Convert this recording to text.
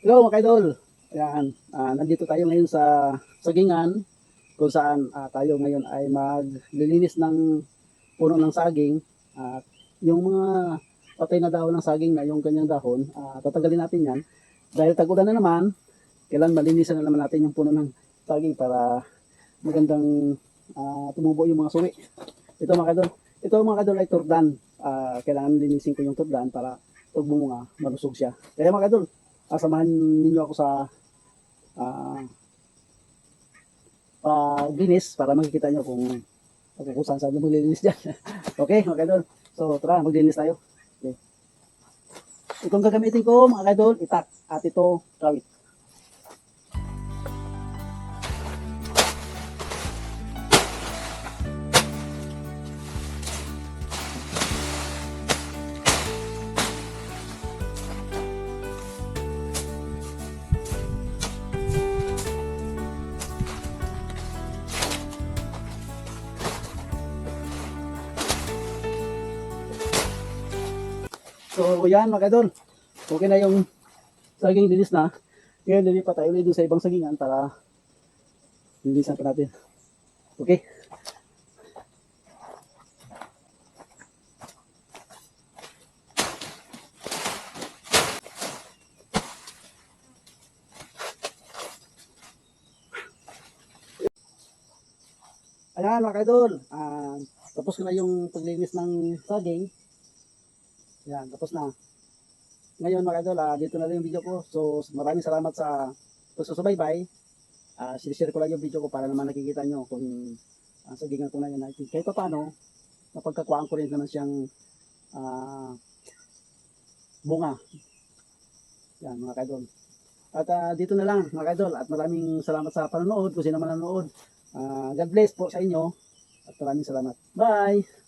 Hello mga kaidol. Ayan, nandito tayo ngayon sa sagingan kung saan tayo ngayon ay maglilinis ng puno ng saging at yung mga patay na dahon ng saging na yung kanyang dahon, tatanggalin natin yan dahil tag-ulan na naman. Kailan malinisan na naman natin yung puno ng saging para magandang tumubo yung mga suwi. Ito mga kaidol ay turdan. Kailangan linisin ko yung turdan para pag bumunga malusog siya. Kaya mga kaidol, samahan ninyo ako sa paglinis para makikita nyo kung saan saan maglilinis dyan. Okay, mga kaidol. So, tara, maglinis tayo. Okay. Itong gagamitin ko, mga kaidol, itak. At ito, kawit. So, yan mga kaidol. Okay na yung saging linis na. Ngayon, lilipat tayo ulit dun sa ibang sagingan para linisan pa natin. Okay? Ayan mga kaidol. Tapos ko na yung paglinis ng saging. Yan, tapos na. Ngayon mga idol, dito na lang yung video ko. So maraming salamat sa pagsusubaybay. Sinishare ko lang yung video ko para naman nakikita nyo kung sa gingan ko na yun. Kahit pa paano, napagkakuhaan ko rin naman siyang bunga. Yan mga kaidol. At dito na lang mga kaidol. At maraming salamat sa panonood. Kung sino man nanonood. God bless po sa inyo. At maraming salamat. Bye!